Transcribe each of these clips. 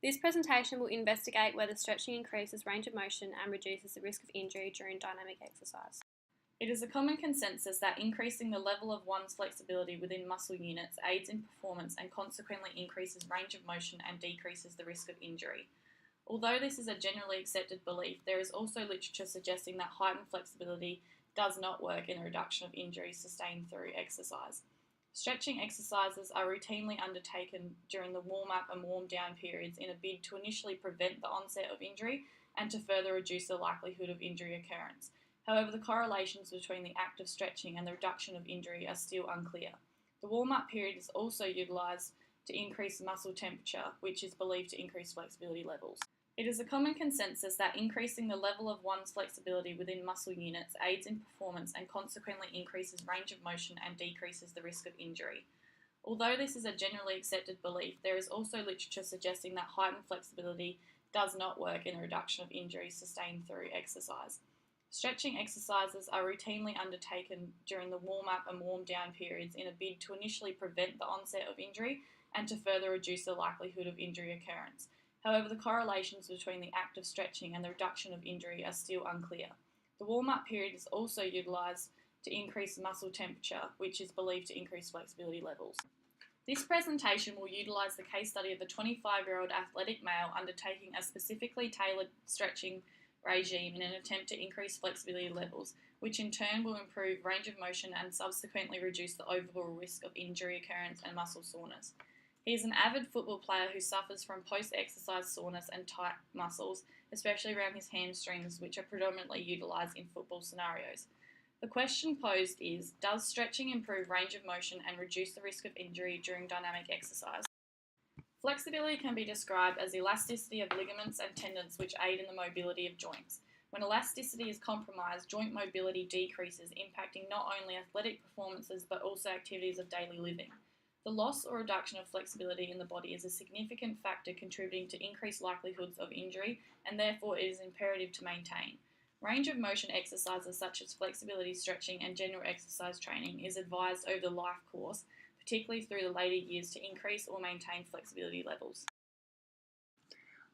This presentation will investigate whether stretching increases range of motion and reduces the risk of injury during dynamic exercise. It is a common consensus that increasing the level of one's flexibility within muscle units aids in performance and consequently increases range of motion and decreases the risk of injury. Although this is a generally accepted belief, there is also literature suggesting that heightened flexibility does not work in the reduction of injuries sustained through exercise. Stretching exercises are routinely undertaken during the warm-up and warm-down periods in a bid to initially prevent the onset of injury and to further reduce the likelihood of injury occurrence. However, the correlations between the act of stretching and the reduction of injury are still unclear. The warm-up period is also utilised to increase muscle temperature, which is believed to increase flexibility levels. It is a common consensus that increasing the level of one's flexibility within muscle units aids in performance and consequently increases range of motion and decreases the risk of injury. Although this is a generally accepted belief, there is also literature suggesting that heightened flexibility does not work in the reduction of injuries sustained through exercise. Stretching exercises are routinely undertaken during the warm-up and warm-down periods in a bid to initially prevent the onset of injury and to further reduce the likelihood of injury occurrence. However, the correlations between the act of stretching and the reduction of injury are still unclear. The warm-up period is also utilised to increase muscle temperature, which is believed to increase flexibility levels. This presentation will utilise the case study of a 25-year-old athletic male undertaking a specifically tailored stretching regime in an attempt to increase flexibility levels, which in turn will improve range of motion and subsequently reduce the overall risk of injury occurrence and muscle soreness. He is an avid football player who suffers from post-exercise soreness and tight muscles, especially around his hamstrings, which are predominantly utilised in football scenarios. The question posed is, does stretching improve range of motion and reduce the risk of injury during dynamic exercise? Flexibility can be described as elasticity of ligaments and tendons which aid in the mobility of joints. When elasticity is compromised, joint mobility decreases, impacting not only athletic performances but also activities of daily living. The loss or reduction of flexibility in the body is a significant factor contributing to increased likelihoods of injury, and therefore it is imperative to maintain. Range of motion exercises such as flexibility stretching and general exercise training is advised over the life course, particularly through the later years, to increase or maintain flexibility levels.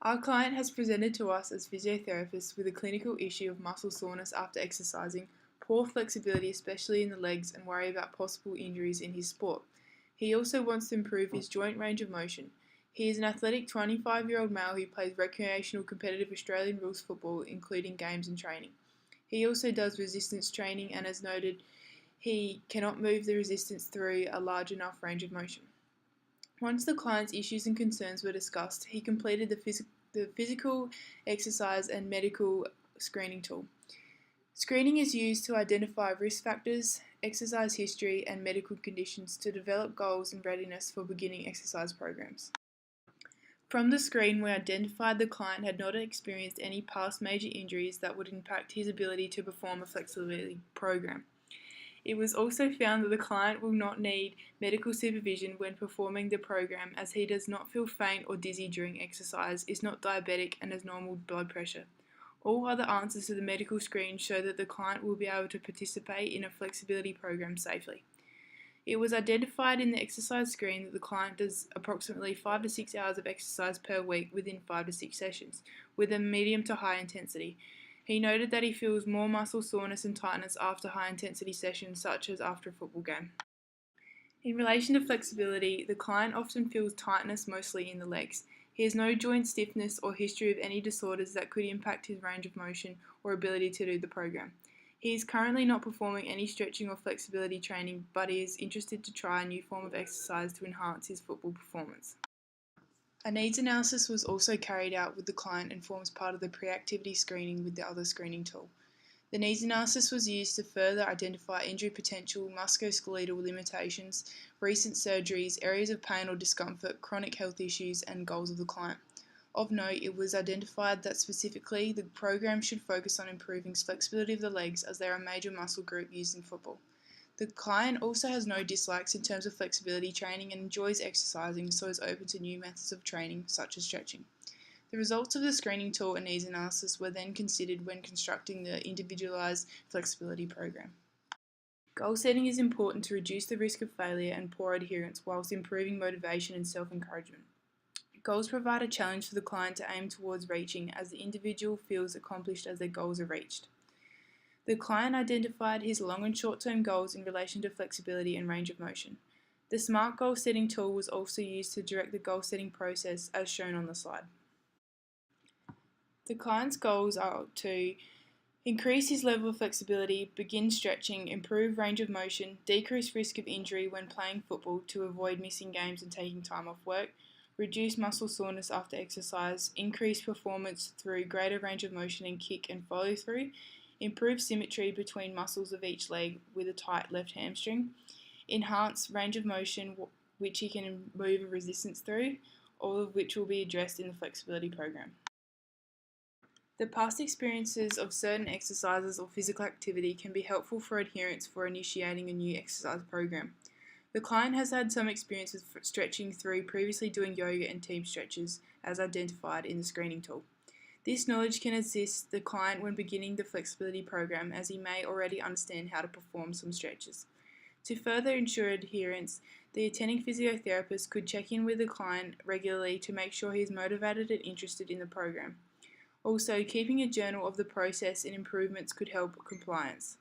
Our client has presented to us as physiotherapists with a clinical issue of muscle soreness after exercising, poor flexibility especially in the legs, and worry about possible injuries in his sport. He also wants to improve his joint range of motion. He is an athletic 25-year-old male who plays recreational competitive Australian rules football, including games and training. He also does resistance training and, as noted, he cannot move the resistance through a large enough range of motion. Once the client's issues and concerns were discussed, he completed the physical, exercise and medical screening tool. Screening is used to identify risk factors, exercise history and medical conditions to develop goals and readiness for beginning exercise programs. From the screen, we identified the client had not experienced any past major injuries that would impact his ability to perform a flexibility program. It was also found that the client will not need medical supervision when performing the program, as he does not feel faint or dizzy during exercise, is not diabetic and has normal blood pressure. All other answers to the medical screen show that the client will be able to participate in a flexibility program safely. It was identified in the exercise screen that the client does approximately 5 to 6 hours of exercise per week within 5 to 6 sessions, with a medium to high intensity. He noted that he feels more muscle soreness and tightness after high intensity sessions, such as after a football game. In relation to flexibility, the client often feels tightness mostly in the legs. He has no joint stiffness or history of any disorders that could impact his range of motion or ability to do the program. He is currently not performing any stretching or flexibility training, but he is interested to try a new form of exercise to enhance his football performance. A needs analysis was also carried out with the client and forms part of the pre-activity screening with the other screening tool. The needs analysis was used to further identify injury potential, musculoskeletal limitations, recent surgeries, areas of pain or discomfort, chronic health issues, and goals of the client. Of note, it was identified that specifically the program should focus on improving flexibility of the legs, as they are a major muscle group used in football. The client also has no dislikes in terms of flexibility training and enjoys exercising, so is open to new methods of training, such as stretching. The results of the screening tool and needs analysis were then considered when constructing the individualised flexibility program. Goal setting is important to reduce the risk of failure and poor adherence whilst improving motivation and self-encouragement. Goals provide a challenge for the client to aim towards reaching as the individual feels accomplished as their goals are reached. The client identified his long and short-term goals in relation to flexibility and range of motion. The SMART goal setting tool was also used to direct the goal setting process as shown on the slide. The client's goals are to increase his level of flexibility, begin stretching, improve range of motion, decrease risk of injury when playing football to avoid missing games and taking time off work, reduce muscle soreness after exercise, increase performance through greater range of motion and kick and follow through, improve symmetry between muscles of each leg with a tight left hamstring, enhance range of motion which he can move a resistance through, all of which will be addressed in the flexibility program. The past experiences of certain exercises or physical activity can be helpful for adherents for initiating a new exercise program. The client has had some experience with stretching through previously doing yoga and team stretches as identified in the screening tool. This knowledge can assist the client when beginning the flexibility program as he may already understand how to perform some stretches. To further ensure adherence, the attending physiotherapist could check in with the client regularly to make sure he is motivated and interested in the program. Also, keeping a journal of the process and improvements could help compliance.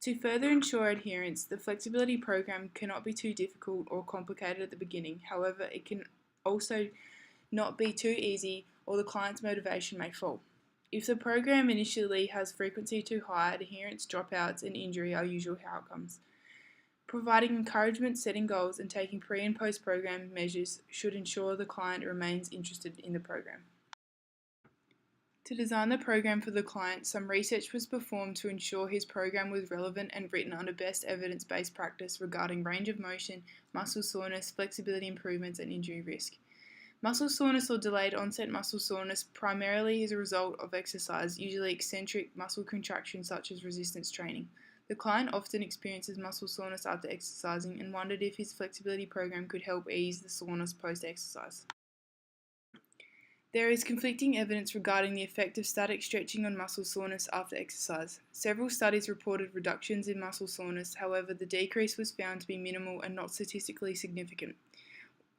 To further ensure adherence, the flexibility program cannot be too difficult or complicated at the beginning. However, it can also not be too easy or the client's motivation may fall. If the program initially has frequency too high, adherence, dropouts and injury are usual outcomes. Providing encouragement, setting goals and taking pre- and post-program measures should ensure the client remains interested in the program. To design the program for the client, some research was performed to ensure his program was relevant and written under best evidence-based practice regarding range of motion, muscle soreness, flexibility improvements and injury risk. Muscle soreness or delayed onset muscle soreness primarily is a result of exercise, usually eccentric muscle contraction such as resistance training. The client often experiences muscle soreness after exercising and wondered if his flexibility program could help ease the soreness post-exercise. There is conflicting evidence regarding the effect of static stretching on muscle soreness after exercise. Several studies reported reductions in muscle soreness, however, the decrease was found to be minimal and not statistically significant.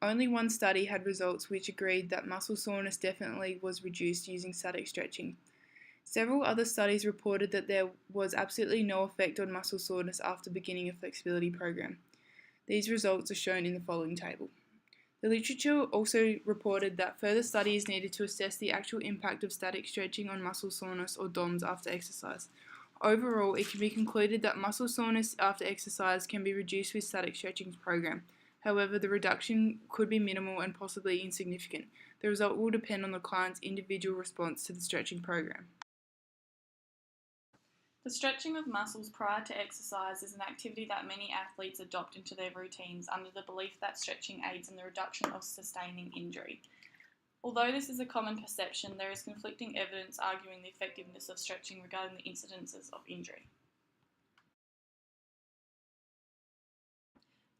Only one study had results which agreed that muscle soreness definitely was reduced using static stretching. Several other studies reported that there was absolutely no effect on muscle soreness after beginning a flexibility program. These results are shown in the following table. The literature also reported that further studies needed to assess the actual impact of static stretching on muscle soreness or DOMS after exercise. Overall, it can be concluded that muscle soreness after exercise can be reduced with static stretching program. However, the reduction could be minimal and possibly insignificant. The result will depend on the client's individual response to the stretching program. The stretching of muscles prior to exercise is an activity that many athletes adopt into their routines under the belief that stretching aids in the reduction of sustaining injury. Although this is a common perception, there is conflicting evidence arguing the effectiveness of stretching regarding the incidences of injury.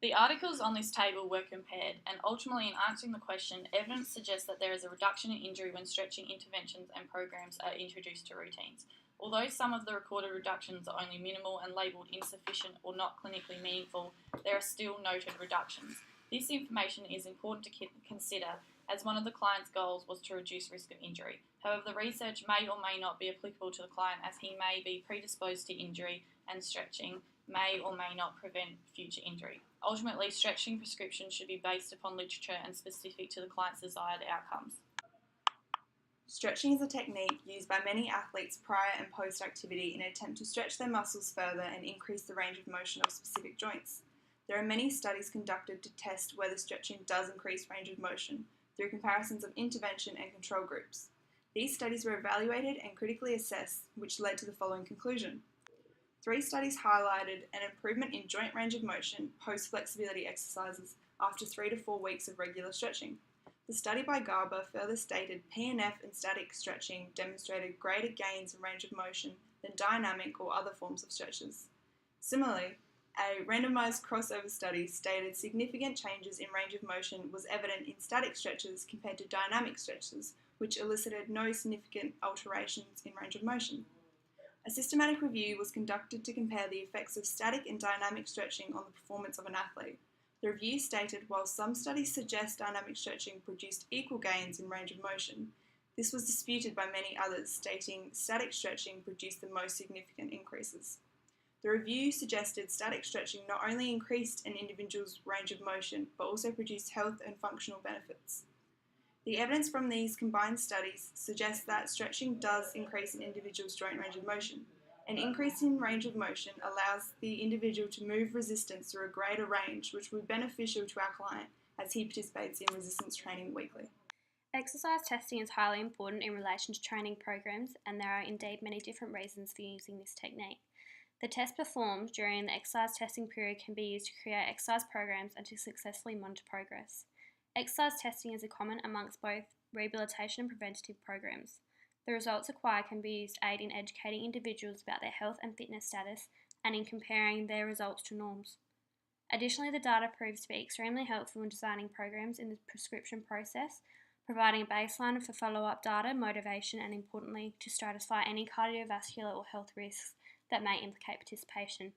The articles on this table were compared, and ultimately in answering the question, evidence suggests that there is a reduction in injury when stretching interventions and programs are introduced to routines. Although some of the recorded reductions are only minimal and labelled insufficient or not clinically meaningful, there are still noted reductions. This information is important to consider as one of the client's goals was to reduce risk of injury. However, the research may or may not be applicable to the client as he may be predisposed to injury and stretching may or may not prevent future injury. Ultimately, stretching prescriptions should be based upon literature and specific to the client's desired outcomes. Stretching is a technique used by many athletes prior and post-activity in an attempt to stretch their muscles further and increase the range of motion of specific joints. There are many studies conducted to test whether stretching does increase range of motion through comparisons of intervention and control groups. These studies were evaluated and critically assessed, which led to the following conclusion. 3 studies highlighted an improvement in joint range of motion post-flexibility exercises after 3 to 4 weeks of regular stretching. The study by Garber further stated PNF and static stretching demonstrated greater gains in range of motion than dynamic or other forms of stretches. Similarly, a randomized crossover study stated significant changes in range of motion was evident in static stretches compared to dynamic stretches, which elicited no significant alterations in range of motion. A systematic review was conducted to compare the effects of static and dynamic stretching on the performance of an athlete. The review stated while some studies suggest dynamic stretching produced equal gains in range of motion, this was disputed by many others, stating static stretching produced the most significant increases. The review suggested static stretching not only increased an individual's range of motion, but also produced health and functional benefits. The evidence from these combined studies suggests that stretching does increase an individual's joint range of motion. An increase in range of motion allows the individual to move resistance through a greater range, which will be beneficial to our client as he participates in resistance training weekly. Exercise testing is highly important in relation to training programs, and there are indeed many different reasons for using this technique. The test performed during the exercise testing period can be used to create exercise programs and to successfully monitor progress. Exercise testing is common amongst both rehabilitation and preventative programs. The results acquired can be used to aid in educating individuals about their health and fitness status and in comparing their results to norms. Additionally, the data proves to be extremely helpful in designing programs in the prescription process, providing a baseline for follow-up data, motivation, and importantly, to stratify any cardiovascular or health risks that may implicate participation.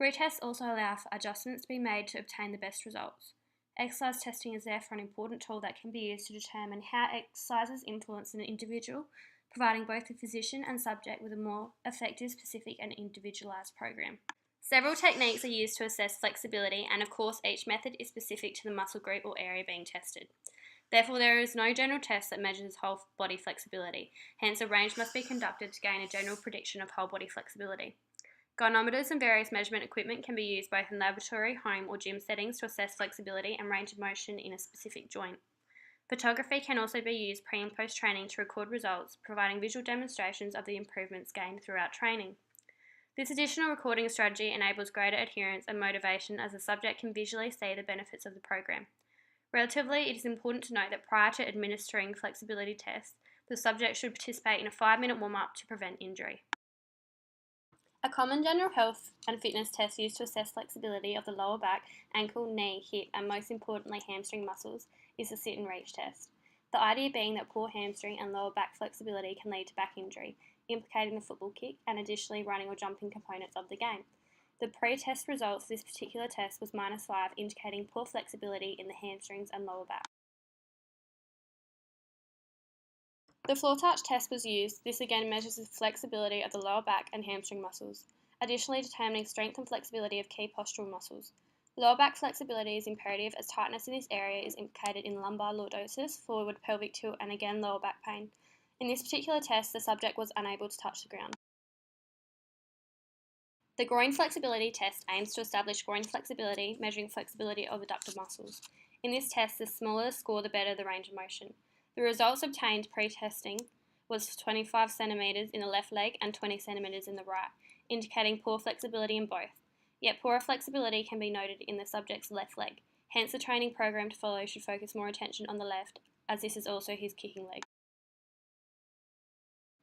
Retests also allow for adjustments to be made to obtain the best results. Exercise testing is therefore an important tool that can be used to determine how exercises influence an individual, providing both the physician and subject with a more effective, specific, and individualised program. Several techniques are used to assess flexibility, and of course each method is specific to the muscle group or area being tested. Therefore, there is no general test that measures whole body flexibility, hence a range must be conducted to gain a general prediction of whole body flexibility. Gynometers and various measurement equipment can be used both in laboratory, home or gym settings to assess flexibility and range of motion in a specific joint. Photography can also be used pre and post training to record results, providing visual demonstrations of the improvements gained throughout training. This additional recording strategy enables greater adherence and motivation as the subject can visually see the benefits of the program. Relatively, it is important to note that prior to administering flexibility tests, the subject should participate in a 5-minute warm-up to prevent injury. A common general health and fitness test used to assess flexibility of the lower back, ankle, knee, hip, and most importantly hamstring muscles is the sit and reach test. The idea being that poor hamstring and lower back flexibility can lead to back injury, implicating the football kick and additionally running or jumping components of the game. The pre-test results for this particular test was -5, indicating poor flexibility in the hamstrings and lower back. The floor touch test was used. This again measures the flexibility of the lower back and hamstring muscles, additionally determining strength and flexibility of key postural muscles. Lower back flexibility is imperative as tightness in this area is implicated in lumbar lordosis, forward pelvic tilt, and again lower back pain. In this particular test, the subject was unable to touch the ground. The groin flexibility test aims to establish groin flexibility, measuring flexibility of adductor muscles. In this test, the smaller the score, the better the range of motion. The results obtained pre-testing was 25 cm in the left leg and 20 cm in the right, indicating poor flexibility in both. Yet poorer flexibility can be noted in the subject's left leg. Hence, the training program to follow should focus more attention on the left, as this is also his kicking leg.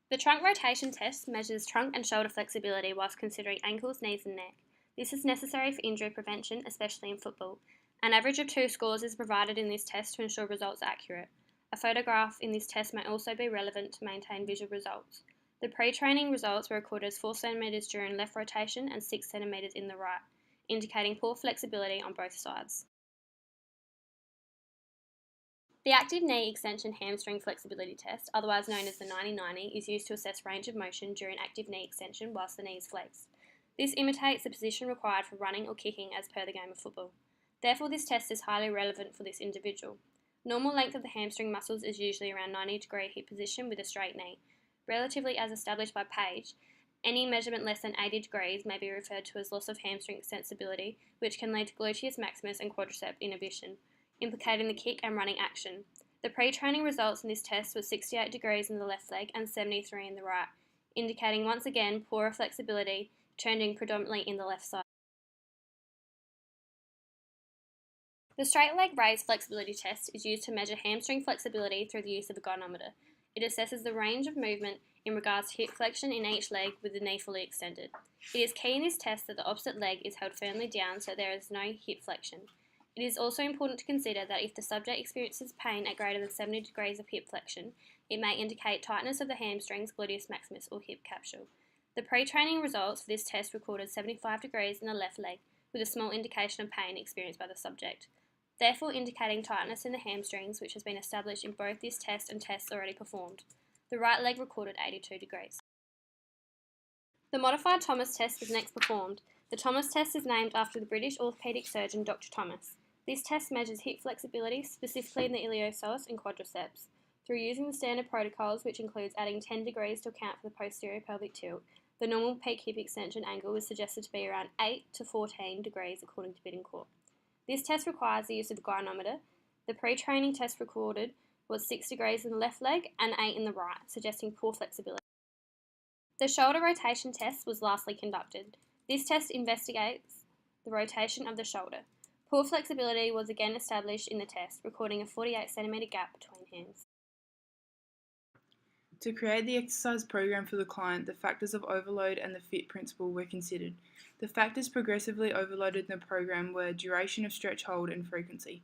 The trunk rotation test measures trunk and shoulder flexibility whilst considering ankles, knees and neck. This is necessary for injury prevention, especially in football. An average of 2 scores is provided in this test to ensure results are accurate. A photograph in this test may also be relevant to maintain visual results. The pre-training results were recorded as 4 cm during left rotation and 6 cm in the right, indicating poor flexibility on both sides. The active knee extension hamstring flexibility test, otherwise known as the 90-90, is used to assess range of motion during active knee extension whilst the knee is flexed. This imitates the position required for running or kicking as per the game of football. Therefore, this test is highly relevant for this individual. Normal length of the hamstring muscles is usually around 90-degree hip position with a straight knee. Relatively as established by Page, any measurement less than 80 degrees may be referred to as loss of hamstring extensibility, which can lead to gluteus maximus and quadriceps inhibition, implicating the kick and running action. The pre-training results in this test was 68 degrees in the left leg and 73 in the right, indicating once again poorer flexibility, trending predominantly in the left side. The straight leg raise flexibility test is used to measure hamstring flexibility through the use of a gynometer. It assesses the range of movement in regards to hip flexion in each leg with the knee fully extended. It is key in this test that the opposite leg is held firmly down so there is no hip flexion. It is also important to consider that if the subject experiences pain at greater than 70 degrees of hip flexion, it may indicate tightness of the hamstrings, gluteus maximus or hip capsule. The pre-training results for this test recorded 75 degrees in the left leg, with a small indication of pain experienced by the subject, therefore indicating tightness in the hamstrings, which has been established in both this test and tests already performed. The right leg recorded 82 degrees. The modified Thomas test was next performed. The Thomas test is named after the British orthopaedic surgeon Dr. Thomas. This test measures hip flexibility, specifically in the iliopsoas and quadriceps. Through using the standard protocols, which includes adding 10 degrees to account for the posterior pelvic tilt, the normal peak hip extension angle was suggested to be around 8 to 14 degrees according to Bittencourt. This test requires the use of a gynometer. The pre-training test recorded was 6 degrees in the left leg and 8 in the right, suggesting poor flexibility. The shoulder rotation test was lastly conducted. This test investigates the rotation of the shoulder. Poor flexibility was again established in the test, recording a 48 cm gap between hands. To create the exercise program for the client, the factors of overload and the fit principle were considered. The factors progressively overloaded in the program were duration of stretch, hold, and frequency.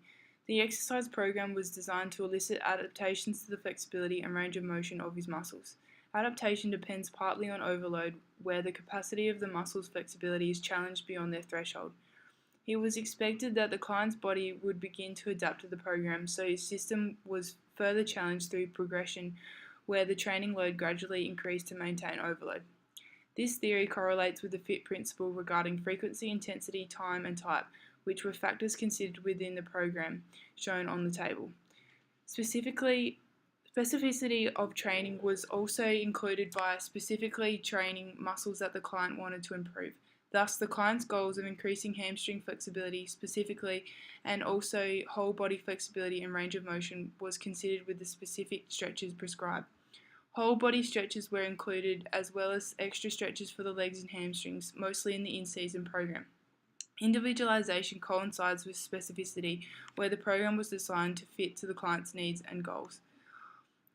The exercise program was designed to elicit adaptations to the flexibility and range of motion of his muscles. Adaptation depends partly on overload, where the capacity of the muscle's flexibility is challenged beyond their threshold. It was expected that the client's body would begin to adapt to the program, so his system was further challenged through progression, where the training load gradually increased to maintain overload. This theory correlates with the fit principle regarding frequency, intensity, time, and type, which were factors considered within the program shown on the table. Specificity of training was also included by specifically training muscles that the client wanted to improve. Thus, the client's goals of increasing hamstring flexibility specifically and also whole body flexibility and range of motion was considered with the specific stretches prescribed. Whole body stretches were included as well as extra stretches for the legs and hamstrings, mostly in the in-season program. Individualization coincides with specificity, where the program was designed to fit to the client's needs and goals.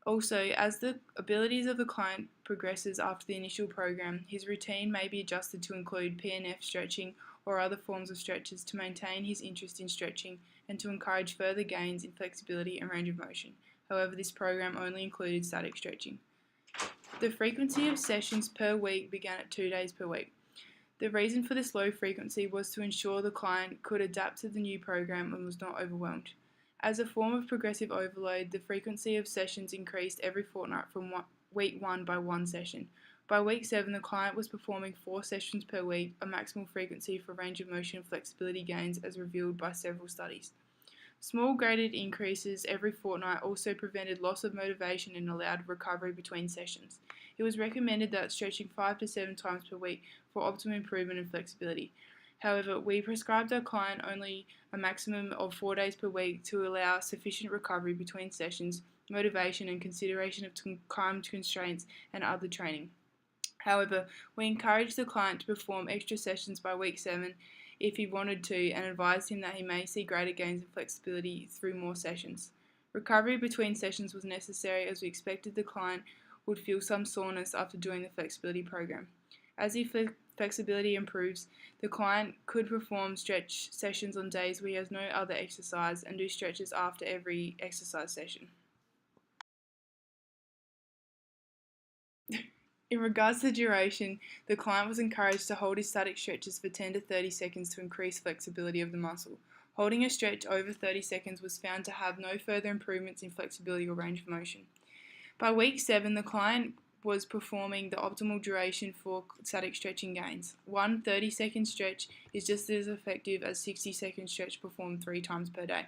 Also, as the abilities of the client progresses after the initial program, his routine may be adjusted to include PNF stretching or other forms of stretches to maintain his interest in stretching and to encourage further gains in flexibility and range of motion. However, this program only included static stretching. The frequency of sessions per week began at 2 days per week. The reason for this low frequency was to ensure the client could adapt to the new program and was not overwhelmed. As a form of progressive overload, the frequency of sessions increased every fortnight from week 1 by 1 session. By week 7, the client was performing 4 sessions per week, a maximal frequency for range of motion and flexibility gains as revealed by several studies. Small graded increases every fortnight also prevented loss of motivation and allowed recovery between sessions. It was recommended that stretching 5 to 7 times per week for optimum improvement in flexibility. However, we prescribed our client only a maximum of 4 days per week to allow sufficient recovery between sessions, motivation and consideration of time constraints and other training. However, we encouraged the client to perform extra sessions by week 7 if he wanted to and advised him that he may see greater gains in flexibility through more sessions. Recovery between sessions was necessary as we expected the client would feel some soreness after doing the flexibility program. As his flexibility improves, the client could perform stretch sessions on days where he has no other exercise and do stretches after every exercise session. In regards to duration, the client was encouraged to hold his static stretches for 10 to 30 seconds to increase flexibility of the muscle. Holding a stretch over 30 seconds was found to have no further improvements in flexibility or range of motion. By week 7, the client was performing the optimal duration for static stretching gains. One 30-second stretch is just as effective as 60-second stretch performed 3 times per day.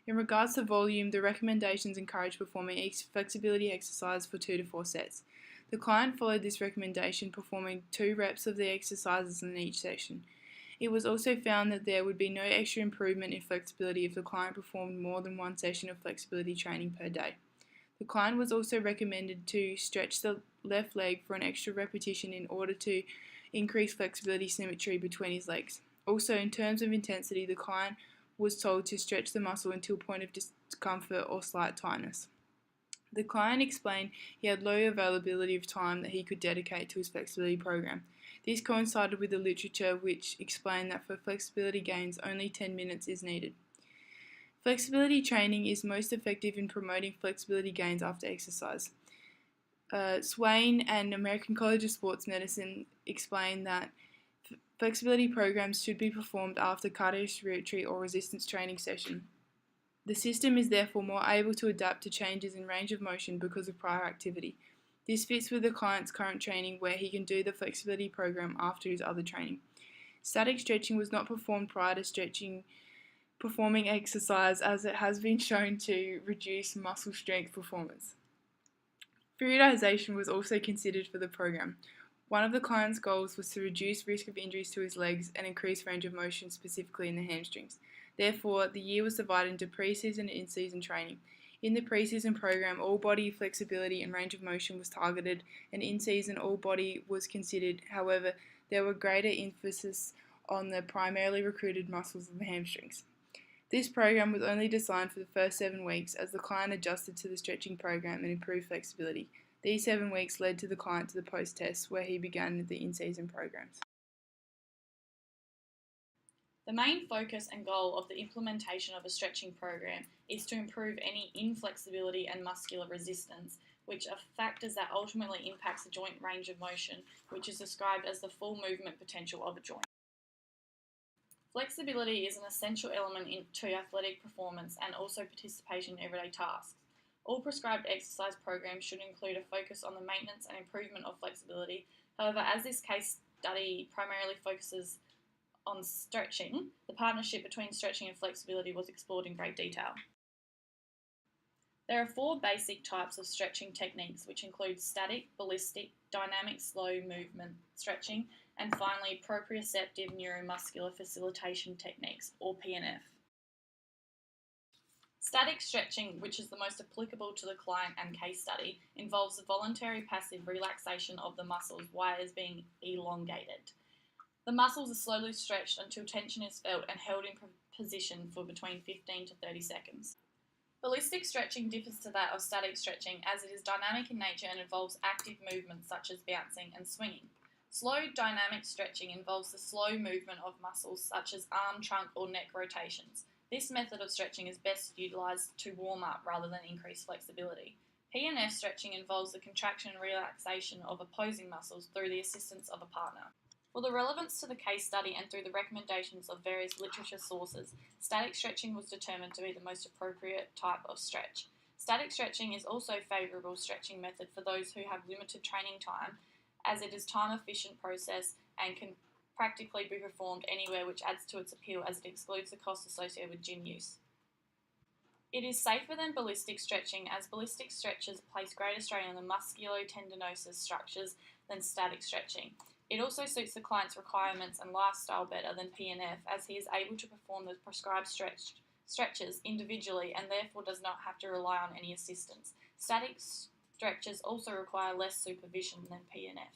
In regards to volume, the recommendations encourage performing each flexibility exercise for 2 to 4 sets. The client followed this recommendation, performing 2 reps of the exercises in each session. It was also found that there would be no extra improvement in flexibility if the client performed more than 1 session of flexibility training per day. The client was also recommended to stretch the left leg for an extra repetition in order to increase flexibility symmetry between his legs. Also, in terms of intensity, the client was told to stretch the muscle until a point of discomfort or slight tightness. The client explained he had low availability of time that he could dedicate to his flexibility program. This coincided with the literature which explained that for flexibility gains only 10 minutes is needed. Flexibility training is most effective in promoting flexibility gains after exercise. Swain and American College of Sports Medicine explained that Flexibility programs should be performed after cardiorespiratory or resistance training session. The system is therefore more able to adapt to changes in range of motion because of prior activity. This fits with the client's current training where he can do the flexibility program after his other training. Static stretching was not performed prior to performing exercise as it has been shown to reduce muscle strength performance. Periodization was also considered for the program. One of the client's goals was to reduce risk of injuries to his legs and increase range of motion, specifically in the hamstrings. Therefore, the year was divided into pre-season and in-season training. In the pre-season program, all body flexibility and range of motion was targeted, and in-season all body was considered. However, there were greater emphasis on the primarily recruited muscles of the hamstrings. This program was only designed for the first 7 weeks as the client adjusted to the stretching program and improved flexibility. These 7 weeks led to the client to the post-test where he began the in-season programs. The main focus and goal of the implementation of a stretching program is to improve any inflexibility and muscular resistance, which are factors that ultimately impacts the joint range of motion, which is described as the full movement potential of a joint. Flexibility is an essential element to athletic performance and also participation in everyday tasks. All prescribed exercise programs should include a focus on the maintenance and improvement of flexibility. However, as this case study primarily focuses on stretching, the partnership between stretching and flexibility was explored in great detail. There are 4 basic types of stretching techniques, which include static, ballistic, dynamic slow movement stretching, and finally proprioceptive neuromuscular facilitation techniques, or PNF. Static stretching, which is the most applicable to the client and case study, involves the voluntary passive relaxation of the muscles while it is being elongated. The muscles are slowly stretched until tension is felt and held in position for between 15 to 30 seconds. Ballistic stretching differs to that of static stretching as it is dynamic in nature and involves active movements such as bouncing and swinging. Slow dynamic stretching involves the slow movement of muscles such as arm, trunk or neck rotations. This method of stretching is best utilised to warm up rather than increase flexibility. PNF stretching involves the contraction and relaxation of opposing muscles through the assistance of a partner. For the relevance to the case study and through the recommendations of various literature sources, static stretching was determined to be the most appropriate type of stretch. Static stretching is also a favourable stretching method for those who have limited training time, as it is a time-efficient process and can practically be performed anywhere, which adds to its appeal as it excludes the cost associated with gym use. It is safer than ballistic stretching as ballistic stretches place greater strain on the musculotendinosus structures than static stretching. It also suits the client's requirements and lifestyle better than PNF as he is able to perform the prescribed stretches individually and therefore does not have to rely on any assistance. Static stretches also require less supervision than PNF.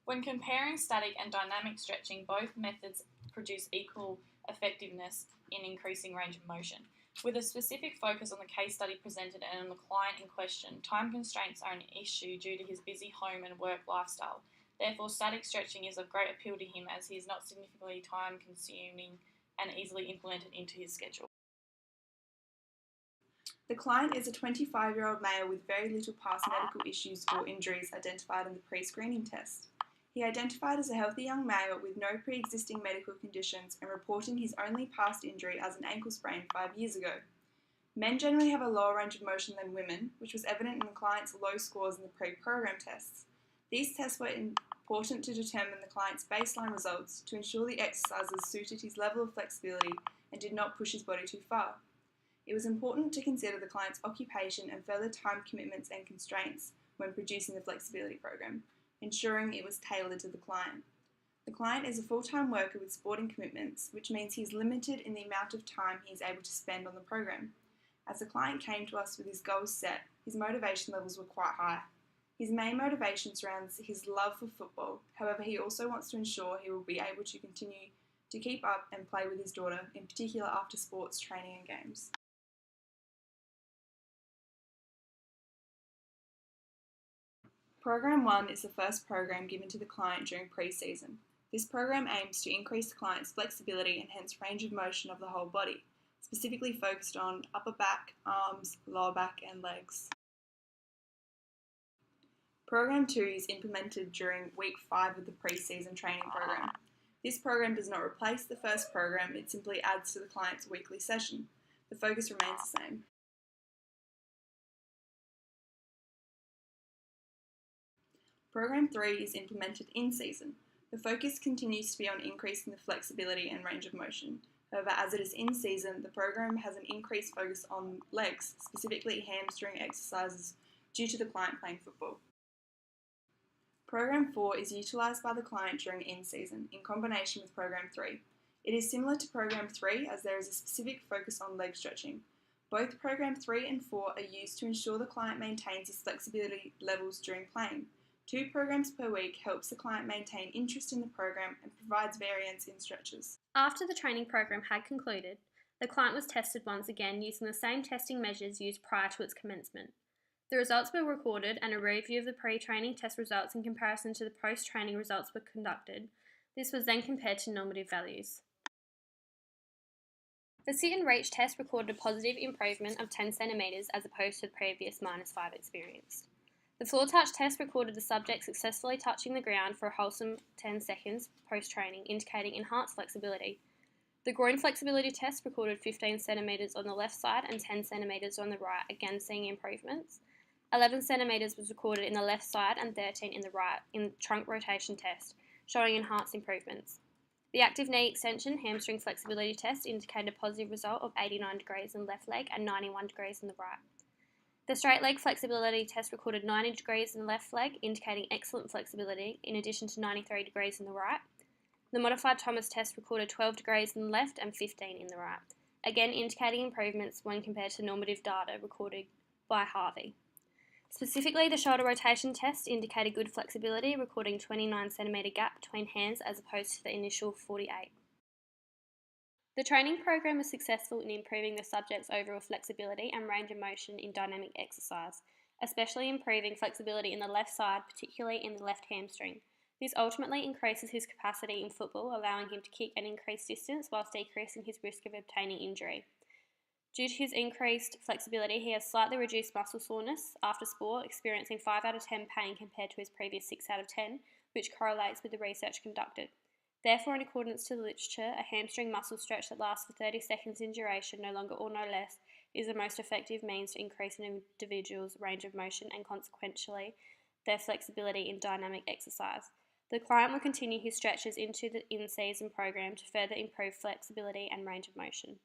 When comparing static and dynamic stretching, both methods produce equal effectiveness in increasing range of motion. With a specific focus on the case study presented and on the client in question, time constraints are an issue due to his busy home and work lifestyle. Therefore, static stretching is of great appeal to him as he is not significantly time-consuming and easily implemented into his schedule. The client is a 25-year-old male with very little past medical issues or injuries identified in the pre-screening test. He identified as a healthy young male with no pre-existing medical conditions and reporting his only past injury as an ankle sprain 5 years ago. Men generally have a lower range of motion than women, which was evident in the client's low scores in the pre-program tests. These tests were important to determine the client's baseline results to ensure the exercises suited his level of flexibility and did not push his body too far. It was important to consider the client's occupation and further time commitments and constraints when producing the flexibility program, ensuring it was tailored to the client. The client is a full-time worker with sporting commitments, which means he is limited in the amount of time he is able to spend on the program. As the client came to us with his goals set, his motivation levels were quite high. His main motivation surrounds his love for football. However, he also wants to ensure he will be able to continue to keep up and play with his daughter, in particular after sports, training and games. Program 1 is the first program given to the client during pre-season. This program aims to increase the client's flexibility and hence range of motion of the whole body, specifically focused on upper back, arms, lower back and legs. Program 2 is implemented during week 5 of the pre-season training program. This program does not replace the first program, it simply adds to the client's weekly session. The focus remains the same. Program 3 is implemented in season. The focus continues to be on increasing the flexibility and range of motion. However, as it is in season, the program has an increased focus on legs, specifically hamstring exercises, due to the client playing football. Program 4 is utilised by the client during in-season, in combination with Program 3. It is similar to Program 3 as there is a specific focus on leg stretching. Both Program 3 and 4 are used to ensure the client maintains his flexibility levels during playing. 2 programs per week helps the client maintain interest in the program and provides variance in stretches. After the training program had concluded, the client was tested once again using the same testing measures used prior to its commencement. The results were recorded and a review of the pre-training test results in comparison to the post-training results were conducted. This was then compared to normative values. The sit and reach test recorded a positive improvement of 10 centimetres as opposed to the previous -5 experienced. The floor touch test recorded the subject successfully touching the ground for a wholesome 10 seconds post-training, indicating enhanced flexibility. The groin flexibility test recorded 15 centimetres on the left side and 10 centimetres on the right, again seeing improvements. 11 centimetres was recorded in the left side and 13 in the right in the trunk rotation test, showing enhanced improvements. The active knee extension hamstring flexibility test indicated a positive result of 89 degrees in the left leg and 91 degrees in the right. The straight leg flexibility test recorded 90 degrees in the left leg, indicating excellent flexibility, in addition to 93 degrees in the right. The modified Thomas test recorded 12 degrees in the left and 15 in the right, again indicating improvements when compared to normative data recorded by Harvey. Specifically, the shoulder rotation test indicated good flexibility, recording 29 cm gap between hands as opposed to the initial 48. The training program was successful in improving the subject's overall flexibility and range of motion in dynamic exercise, especially improving flexibility in the left side, particularly in the left hamstring. This ultimately increases his capacity in football, allowing him to kick an increased distance whilst decreasing his risk of obtaining injury. Due to his increased flexibility, he has slightly reduced muscle soreness after sport, experiencing 5 out of 10 pain compared to his previous 6 out of 10, which correlates with the research conducted. Therefore, in accordance to the literature, a hamstring muscle stretch that lasts for 30 seconds in duration, no longer or no less, is the most effective means to increase an individual's range of motion and consequentially their flexibility in dynamic exercise. The client will continue his stretches into the in-season program to further improve flexibility and range of motion.